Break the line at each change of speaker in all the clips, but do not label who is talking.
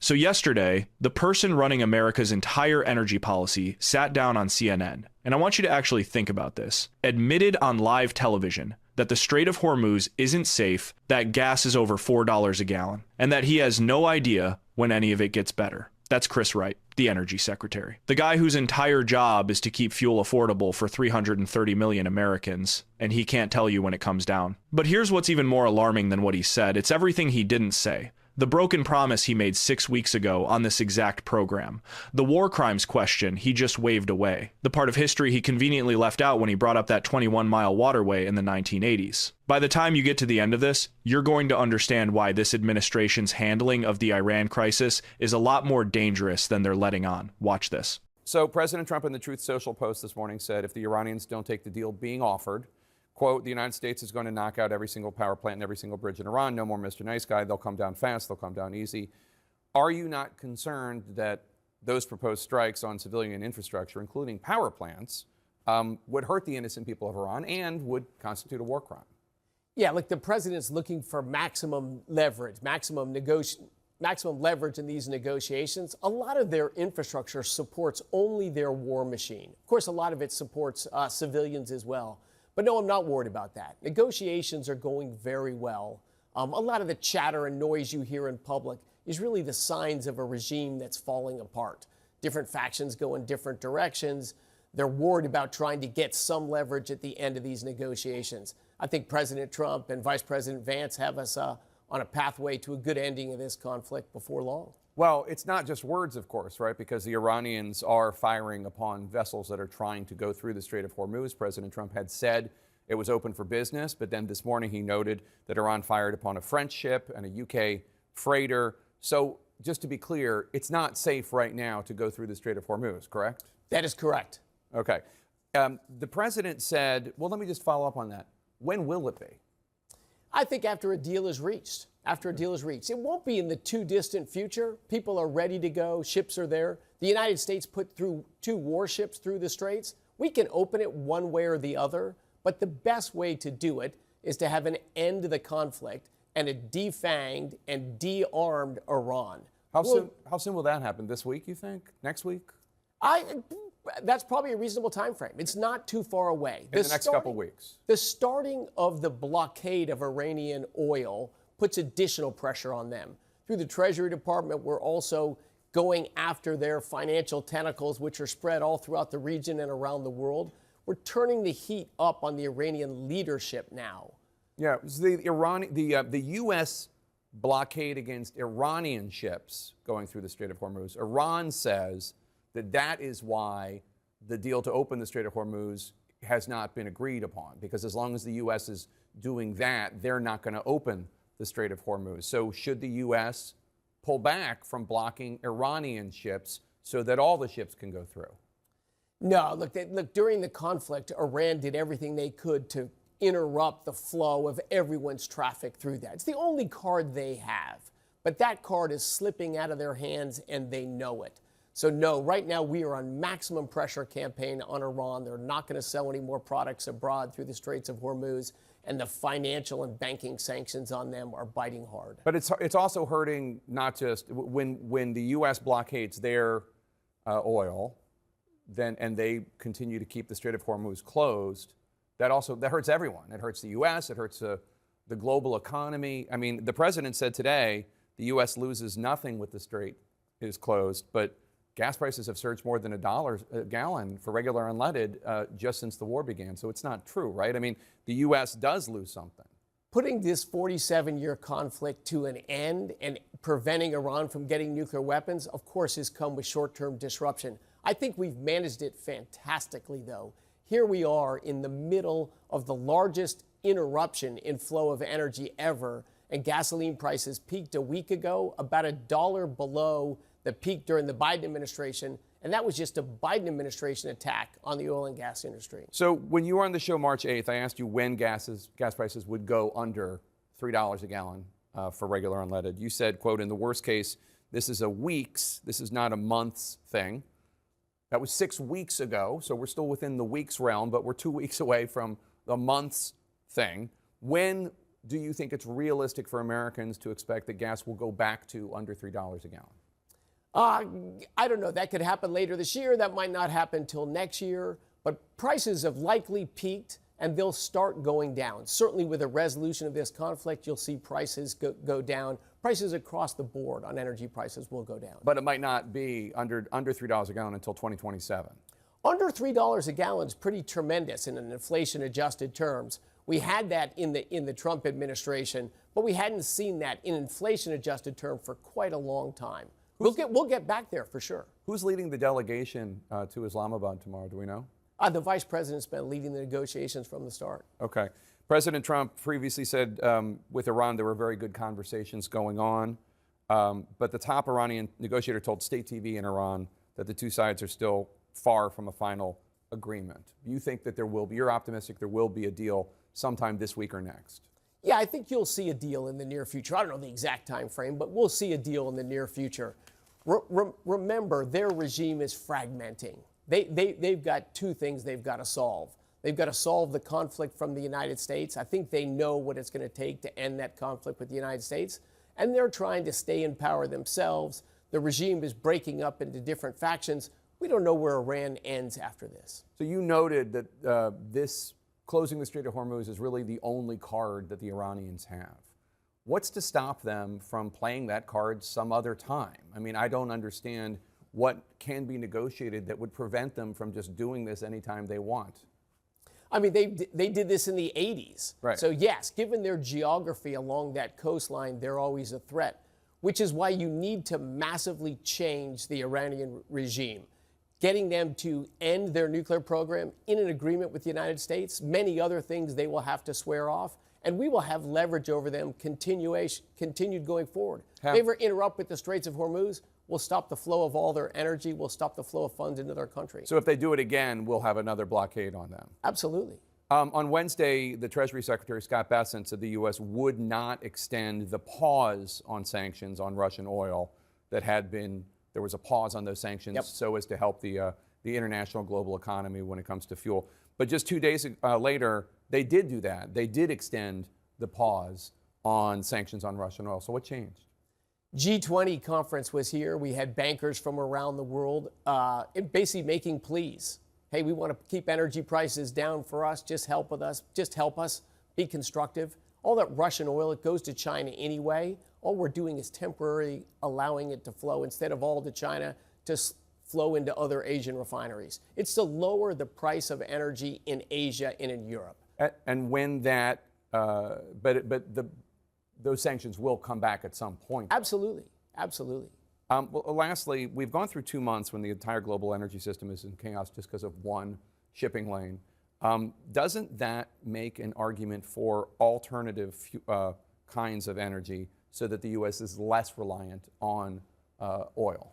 So yesterday, the person running America's entire energy policy sat down on CNN, and I want you to actually think about this, admitted on live television that the Strait of Hormuz isn't safe, that gas is over $4 a gallon, and that he has no idea when any of it gets better. That's Chris Wright, the energy secretary. The guy whose entire job is to keep fuel affordable for 330 million Americans, and he can't tell you when it comes down. But here's what's even more alarming than what he said. It's everything he didn't say. The broken promise he made 6 weeks ago on this exact program. The war crimes question he just waved away. The part of history he conveniently left out when he brought up that 21-mile waterway in the 1980s. By the time you get to the end of this, you're going to understand why this administration's handling of the Iran crisis is a lot more dangerous than they're letting on. Watch this.
So President Trump in the Truth Social post this morning said if the Iranians don't take the deal being offered, quote, the United States is going to knock out every single power plant and every single bridge in Iran. No more Mr. Nice Guy. They'll come down fast. They'll come down easy. Are you not concerned that those proposed strikes on civilian infrastructure, including power plants, would hurt the innocent people of Iran and would constitute a war crime?
Yeah, look, the president's looking for maximum leverage, maximum leverage in these negotiations. A lot of their infrastructure supports only their war machine. Of course, a lot of it supports civilians as well. But no, I'm not worried about that. Negotiations are going very well. A lot of the chatter and noise you hear in public is really the signs of a regime that's falling apart. Different factions go in different directions. They're worried about trying to get some leverage at the end of these negotiations. I think President Trump and Vice President Vance have us on a pathway to a good ending of this conflict before long.
Well, it's not just words, of course, right? Because the Iranians are firing upon vessels that are trying to go through the Strait of Hormuz. President Trump had said it was open for business, but then this morning he noted that Iran fired upon a French ship and a UK freighter. So just to be clear, it's not safe right now to go through the Strait of Hormuz, correct?
That is correct.
Okay. The president said, well, let me just follow up on that. When will it be?
I think after a deal is reached. After a deal is reached. It won't be in the too distant future. People are ready to go. Ships are there. The United States put through 2 warships through the straits. We can open it one way or the other, but the best way to do it is to have an end to the conflict and a defanged and de-armed Iran.
How soon will that happen? This week, you think? Next week?
That's probably a reasonable time frame. It's not too far away.
In the next couple weeks.
The starting of the blockade of Iranian oil puts additional pressure on them. Through the Treasury Department, we're also going after their financial tentacles, which are spread all throughout the region and around the world. We're turning the heat up on the Iranian leadership now.
Yeah, so the U.S. blockade against Iranian ships going through the Strait of Hormuz. Iran says that is why the deal to open the Strait of Hormuz has not been agreed upon, because as long as the U.S. is doing that, they're not going to open the Strait of Hormuz. So should the U.S. pull back from blocking Iranian ships so that all the ships can go through?
No, look, during the conflict, Iran did everything they could to interrupt the flow of everyone's traffic through that. It's the only card they have. But that card is slipping out of their hands, and they know it. So no, right now we are on maximum pressure campaign on Iran. They're not going to sell any more products abroad through the Straits of Hormuz, and the financial and banking sanctions on them are biting hard.
But it's also hurting not just when the U.S. blockades their oil, and they continue to keep the Strait of Hormuz closed. That hurts everyone. It hurts the U.S. It hurts the global economy. I mean, the president said today the U.S. loses nothing with the strait is closed, but gas prices have surged more than $1 a gallon for regular unleaded just since the war began. So it's not true, right? I mean, the U.S. does lose something.
Putting this 47-year conflict to an end and preventing Iran from getting nuclear weapons, of course, has come with short-term disruption. I think we've managed it fantastically, though. Here we are in the middle of the largest interruption in flow of energy ever, and gasoline prices peaked a week ago, about $1 below the peak during the Biden administration, and that was just a Biden administration attack on the oil and gas industry.
So when you were on the show March 8th, I asked you when gas prices would go under $3 a gallon for regular unleaded. You said, quote, in the worst case, this is this is not a month's thing. That was 6 weeks ago, so we're still within the weeks realm, but we're 2 weeks away from the month's thing. When do you think it's realistic for Americans to expect that gas will go back to under $3 a gallon?
I don't know. That could happen later this year. That might not happen until next year. But prices have likely peaked, and they'll start going down. Certainly with a resolution of this conflict, you'll see prices go down. Prices across the board on energy prices will go down.
But it might not be under $3 a gallon until 2027.
Under $3 a gallon is pretty tremendous in an inflation-adjusted terms. We had that in the Trump administration, but we hadn't seen that in inflation-adjusted term for quite a long time. We'll get back there for sure. Who's
leading the delegation to Islamabad tomorrow? Do we know?
The vice president's been leading the negotiations from the start.
Okay. President Trump previously said with Iran there were very good conversations going on, but the top Iranian negotiator told state TV in Iran that the two sides are still far from a final agreement. You think that you're optimistic there will be a deal sometime this week or next?
Yeah, I think you'll see a deal in the near future. I don't know the exact time frame, but we'll see a deal in the near future. Remember, their regime is fragmenting. They've got two things they've got to solve. They've got to solve the conflict from the United States. I think they know what it's going to take to end that conflict with the United States. And they're trying to stay in power themselves. The regime is breaking up into different factions. We don't know where Iran ends after this.
So you noted that this closing the Strait of Hormuz is really the only card that the Iranians have. What's to stop them from playing that card some other time? I mean, I don't understand what can be negotiated that would prevent them from just doing this anytime they want.
I mean, they did this in the 80s.
Right.
So yes, given their geography along that coastline, they're always a threat, which is why you need to massively change the Iranian regime. Getting them to end their nuclear program in an agreement with the United States, many other things they will have to swear off, and we will have leverage over them continued going forward. If they ever interrupt with the Straits of Hormuz, we'll stop the flow of all their energy, we'll stop the flow of funds into their country.
So if they do it again, we'll have another blockade on them.
Absolutely.
On Wednesday, the Treasury Secretary, Scott Bessent, said the U.S. would not extend the pause on sanctions on Russian oil that had been. There was a pause on those sanctions so as to help the international global economy when it comes to fuel. But just 2 days later, they did do that. They did extend the pause on sanctions on Russian oil. So what changed?
G20 conference was here. We had bankers from around the world basically making pleas. Hey, we want to keep energy prices down for us. Just help with us. Just help us. Be constructive. All that Russian oil, it goes to China anyway. All we're doing is temporarily allowing it to flow instead of all to China to flow into other Asian refineries. It's to lower the price of energy in Asia and in Europe.
And when that, those sanctions will come back at some point.
Absolutely, absolutely.
Well, lastly, we've gone through 2 months when the entire global energy system is in chaos just because of one shipping lane. Doesn't that make an argument for alternative kinds of energy so that the U.S. is less reliant on oil?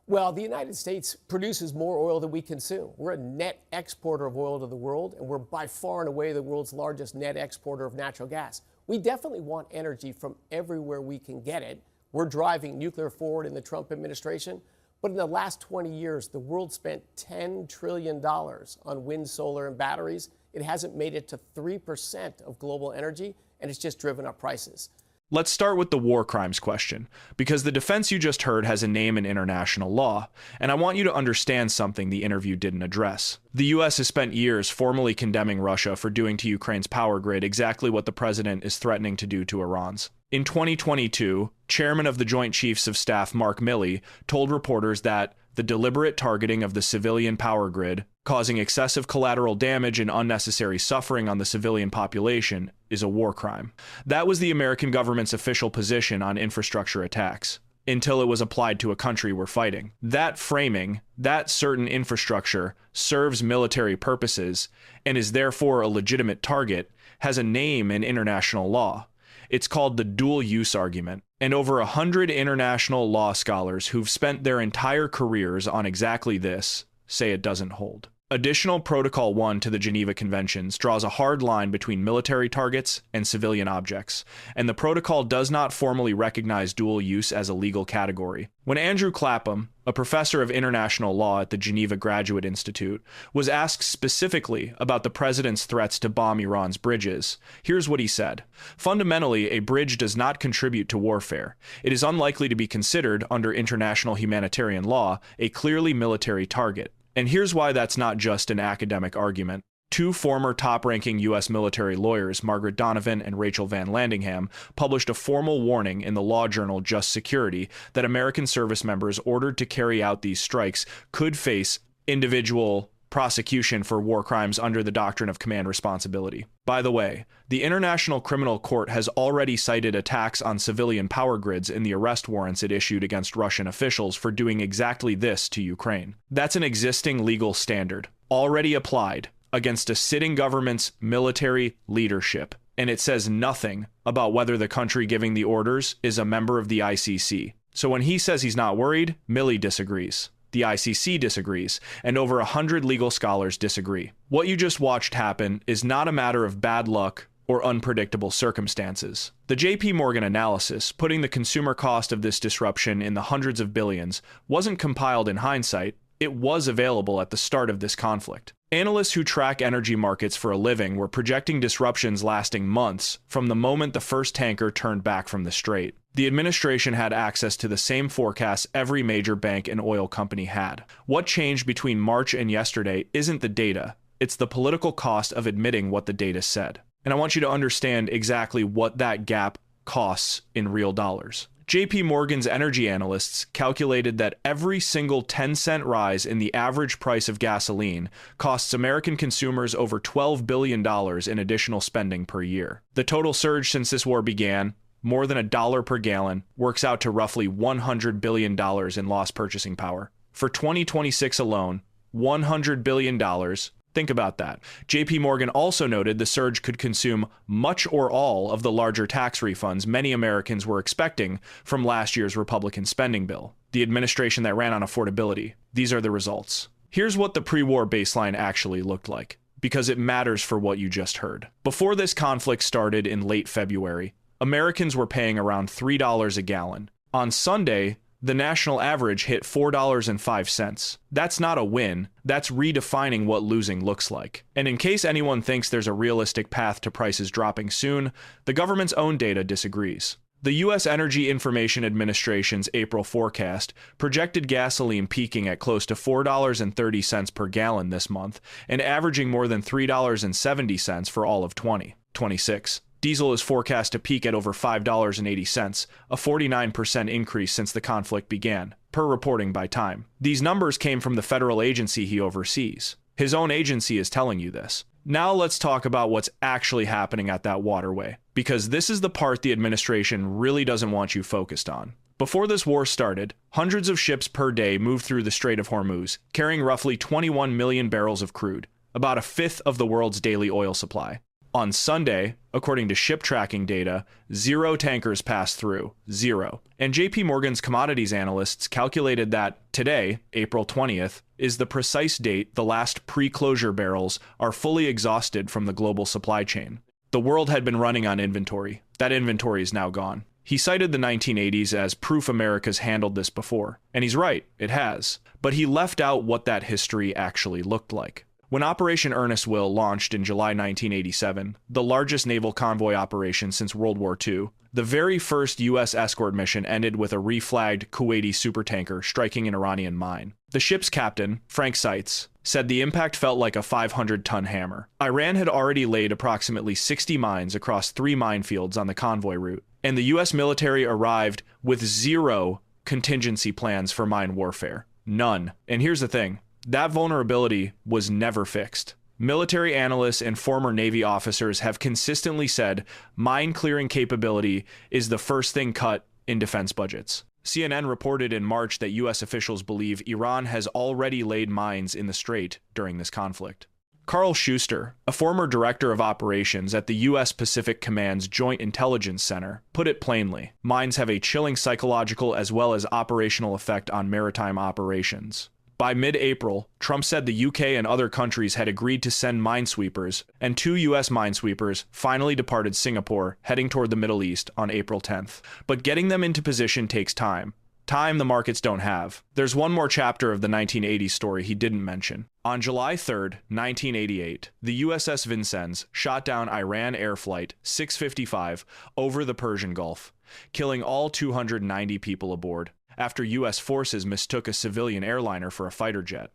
Well, the United States produces more oil than we consume. We're a net exporter of oil to the world, and we're by far and away the world's largest net exporter of natural gas. We definitely want energy from everywhere we can get it. We're driving nuclear forward in the Trump administration. But in the last 20 years, the world spent $10 trillion on wind, solar, and batteries. It hasn't made it to 3% of global energy, and it's just driven up prices.
Let's start with the war crimes question, because the defense you just heard has a name in international law, and I want you to understand something the interview didn't address. The U.S. has spent years formally condemning Russia for doing to Ukraine's power grid exactly what the president is threatening to do to Iran's. In 2022, Chairman of the Joint Chiefs of Staff Mark Milley told reporters that the deliberate targeting of the civilian power grid, causing excessive collateral damage and unnecessary suffering on the civilian population, is a war crime. That was the American government's official position on infrastructure attacks, until it was applied to a country we're fighting. That framing, that certain infrastructure, serves military purposes, and is therefore a legitimate target, has a name in international law. It's called the dual-use argument, and over 100 international law scholars who've spent their entire careers on exactly this say it doesn't hold. Additional Protocol 1 to the Geneva Conventions draws a hard line between military targets and civilian objects, and the protocol does not formally recognize dual use as a legal category. When Andrew Clapham, a professor of international law at the Geneva Graduate Institute, was asked specifically about the president's threats to bomb Iran's bridges, here's what he said. Fundamentally, a bridge does not contribute to warfare. It is unlikely to be considered, under international humanitarian law, a clearly military target. And here's why that's not just an academic argument. Two former top-ranking U.S. military lawyers, Margaret Donovan and Rachel Van Landingham, published a formal warning in the law journal Just Security that American service members ordered to carry out these strikes could face individual prosecution for war crimes under the doctrine of command responsibility. By the way, the International Criminal Court has already cited attacks on civilian power grids in the arrest warrants it issued against Russian officials for doing exactly this to Ukraine. That's an existing legal standard, already applied against a sitting government's military leadership, and it says nothing about whether the country giving the orders is a member of the ICC. So when he says he's not worried, Milley disagrees. The ICC disagrees, and over 100 legal scholars disagree. What you just watched happen is not a matter of bad luck or unpredictable circumstances. The JP Morgan analysis, putting the consumer cost of this disruption in the hundreds of billions, wasn't compiled in hindsight. It was available at the start of this conflict. Analysts who track energy markets for a living were projecting disruptions lasting months from the moment the first tanker turned back from the strait. The administration had access to the same forecasts every major bank and oil company had. What changed between March and yesterday isn't the data, it's the political cost of admitting what the data said. And I want you to understand exactly what that gap costs in real dollars. JP Morgan's energy analysts calculated that every single 10-cent rise in the average price of gasoline costs American consumers over $12 billion in additional spending per year. The total surge since this war began, more than $1 per gallon, works out to roughly $100 billion in lost purchasing power. For 2026 alone, $100 billion. Think about that. JP Morgan also noted the surge could consume much or all of the larger tax refunds many Americans were expecting from last year's Republican spending bill, the administration that ran on affordability. These are the results. Here's what the pre-war baseline actually looked like, because it matters for what you just heard. Before this conflict started in late February, Americans were paying around $3 a gallon. On Sunday, the national average hit $4.05. That's not a win, that's redefining what losing looks like. And in case anyone thinks there's a realistic path to prices dropping soon, the government's own data disagrees. The U.S. Energy Information Administration's April forecast projected gasoline peaking at close to $4.30 per gallon this month and averaging more than $3.70 for all of 2026. Diesel is forecast to peak at over $5.80, a 49% increase since the conflict began, per reporting by Time. These numbers came from the federal agency he oversees. His own agency is telling you this. Now let's talk about what's actually happening at that waterway, because this is the part the administration really doesn't want you focused on. Before this war started, hundreds of ships per day moved through the Strait of Hormuz, carrying roughly 21 million barrels of crude, about a fifth of the world's daily oil supply. On Sunday, according to ship tracking data, 0 tankers passed through, 0. And JP Morgan's commodities analysts calculated that today, April 20th, is the precise date the last pre-closure barrels are fully exhausted from the global supply chain. The world had been running on inventory. That inventory is now gone. He cited the 1980s as proof America's handled this before. And he's right, it has. But he left out what that history actually looked like. When Operation Earnest Will launched in July 1987, the largest naval convoy operation since World War II, the very first U.S. escort mission ended with a reflagged Kuwaiti supertanker striking an Iranian mine. The ship's captain, Frank Seitz, said the impact felt like a 500-ton hammer. Iran had already laid approximately 60 mines across 3 minefields on the convoy route, and the U.S. military arrived with 0 contingency plans for mine warfare. None. And here's the thing. That vulnerability was never fixed. Military analysts and former Navy officers have consistently said mine clearing capability is the first thing cut in defense budgets. CNN reported in March that U.S. officials believe Iran has already laid mines in the strait during this conflict. Carl Schuster, a former director of operations at the U.S. Pacific Command's Joint Intelligence Center, put it plainly: mines have a chilling psychological as well as operational effect on maritime operations. By mid-April, Trump said the UK and other countries had agreed to send minesweepers, and 2 U.S. minesweepers finally departed Singapore, heading toward the Middle East on April 10th. But getting them into position takes time. Time the markets don't have. There's one more chapter of the 1980s story he didn't mention. On July 3rd, 1988, the USS Vincennes shot down Iran Air Flight 655 over the Persian Gulf, killing all 290 people aboard, after U.S. forces mistook a civilian airliner for a fighter jet.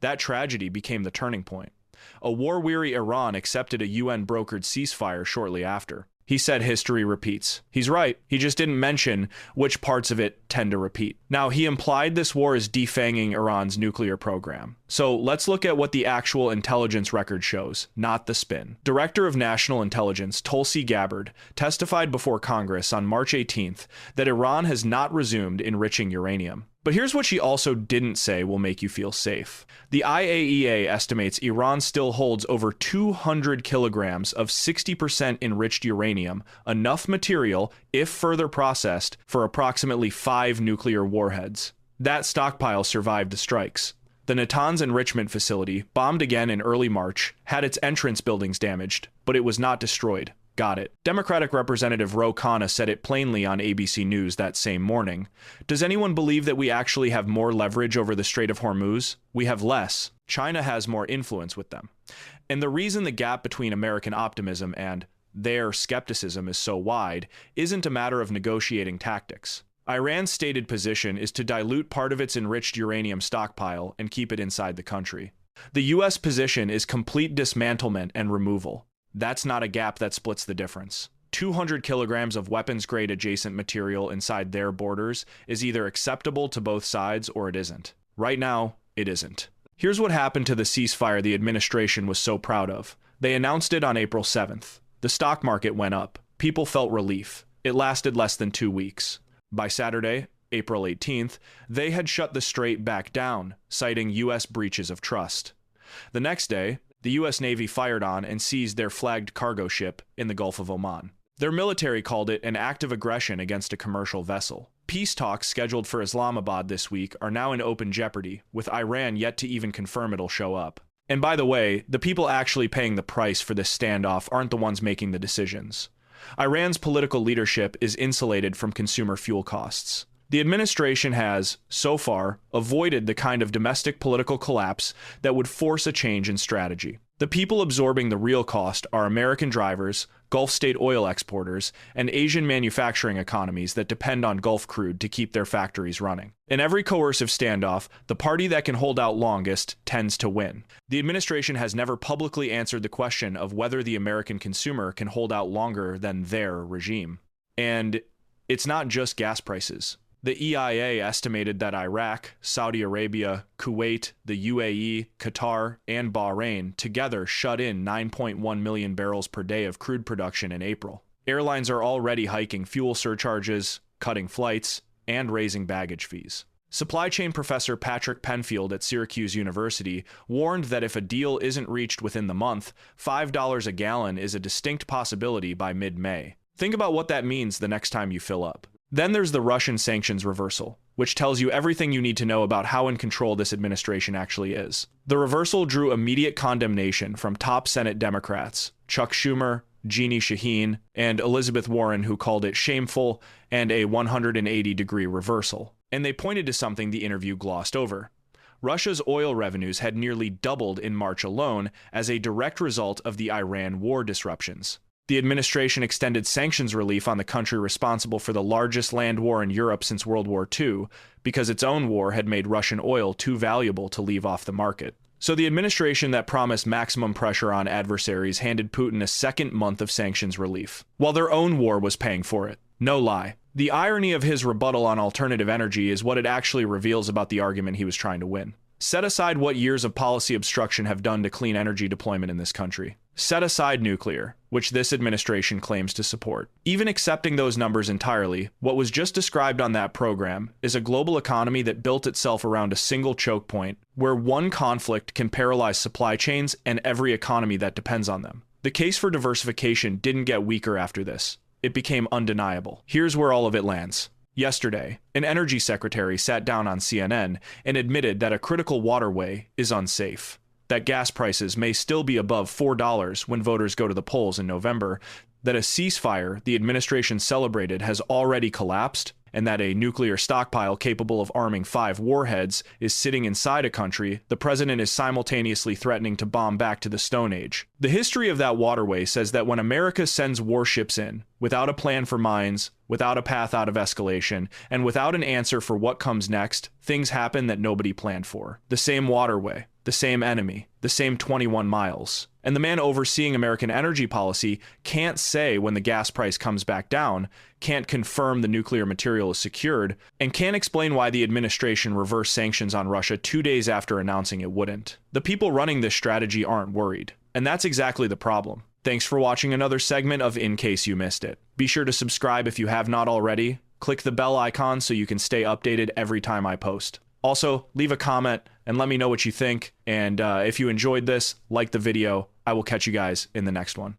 That tragedy became the turning point. A war-weary Iran accepted a UN-brokered ceasefire shortly after. He said history repeats. He's right. He just didn't mention which parts of it tend to repeat. Now, he implied this war is defanging Iran's nuclear program. So let's look at what the actual intelligence record shows, not the spin. Director of National Intelligence Tulsi Gabbard testified before Congress on March 18th that Iran has not resumed enriching uranium. But here's what she also didn't say will make you feel safe. The IAEA estimates Iran still holds over 200 kilograms of 60% enriched uranium, enough material, if further processed, for approximately 5 nuclear warheads. That stockpile survived the strikes. The Natanz enrichment facility, bombed again in early March, had its entrance buildings damaged, but it was not destroyed. Got it. Democratic Representative Ro Khanna said it plainly on ABC News that same morning. Does anyone believe that we actually have more leverage over the Strait of Hormuz? We have less. China has more influence with them. And the reason the gap between American optimism and their skepticism is so wide isn't a matter of negotiating tactics. Iran's stated position is to dilute part of its enriched uranium stockpile and keep it inside the country. The U.S. position is complete dismantlement and removal. That's not a gap that splits the difference. 200 kilograms of weapons-grade adjacent material inside their borders is either acceptable to both sides or it isn't. Right now, it isn't. Here's what happened to the ceasefire the administration was so proud of. They announced it on April 7th. The stock market went up. People felt relief. It lasted less than 2 weeks. By Saturday, April 18th, they had shut the strait back down, citing U.S. breaches of trust. The next day, the U.S. Navy fired on and seized their flagged cargo ship in the Gulf of Oman. Their military called it an act of aggression against a commercial vessel. Peace talks scheduled for Islamabad this week are now in open jeopardy, with Iran yet to even confirm it'll show up. And by the way, the people actually paying the price for this standoff aren't the ones making the decisions. Iran's political leadership is insulated from consumer fuel costs. The administration has, so far, avoided the kind of domestic political collapse that would force a change in strategy. The people absorbing the real cost are American drivers, Gulf state oil exporters, and Asian manufacturing economies that depend on Gulf crude to keep their factories running. In every coercive standoff, the party that can hold out longest tends to win. The administration has never publicly answered the question of whether the American consumer can hold out longer than their regime. And it's not just gas prices. The EIA estimated that Iraq, Saudi Arabia, Kuwait, the UAE, Qatar, and Bahrain together shut in 9.1 million barrels per day of crude production in April. Airlines are already hiking fuel surcharges, cutting flights, and raising baggage fees. Supply chain professor Patrick Penfield at Syracuse University warned that if a deal isn't reached within the month, $5 a gallon is a distinct possibility by mid-May. Think about what that means the next time you fill up. Then there's the Russian sanctions reversal, which tells you everything you need to know about how in control this administration actually is. The reversal drew immediate condemnation from top Senate Democrats, Chuck Schumer, Jeannie Shaheen, and Elizabeth Warren, who called it shameful and a 180-degree reversal. And they pointed to something the interview glossed over. Russia's oil revenues had nearly doubled in March alone as a direct result of the Iran war disruptions. The administration extended sanctions relief on the country responsible for the largest land war in Europe since World War II, because its own war had made Russian oil too valuable to leave off the market. So the administration that promised maximum pressure on adversaries handed Putin a second month of sanctions relief, while their own war was paying for it. No lie. The irony of his rebuttal on alternative energy is what it actually reveals about the argument he was trying to win. Set aside what years of policy obstruction have done to clean energy deployment in this country. Set aside nuclear, which this administration claims to support. Even accepting those numbers entirely, what was just described on that program is a global economy that built itself around a single choke point, where one conflict can paralyze supply chains and every economy that depends on them. The case for diversification didn't get weaker after this. It became undeniable. Here's where all of it lands. Yesterday, an energy secretary sat down on CNN and admitted that a critical waterway is unsafe, that gas prices may still be above $4 when voters go to the polls in November, that a ceasefire the administration celebrated has already collapsed, and that a nuclear stockpile capable of arming 5 warheads is sitting inside a country the president is simultaneously threatening to bomb back to the Stone Age. The history of that waterway says that when America sends warships in, without a plan for mines, without a path out of escalation, and without an answer for what comes next, things happen that nobody planned for. The same waterway, the same enemy, the same 21 miles. And the man overseeing American energy policy can't say when the gas price comes back down, can't confirm the nuclear material is secured, and can't explain why the administration reversed sanctions on Russia 2 days after announcing it wouldn't. The people running this strategy aren't worried. And that's exactly the problem. Thanks for watching another segment of In Case You Missed It. Be sure to subscribe if you have not already. Click the bell icon so you can stay updated every time I post. Also, leave a comment and let me know what you think. And if you enjoyed this, like the video. I will catch you guys in the next one.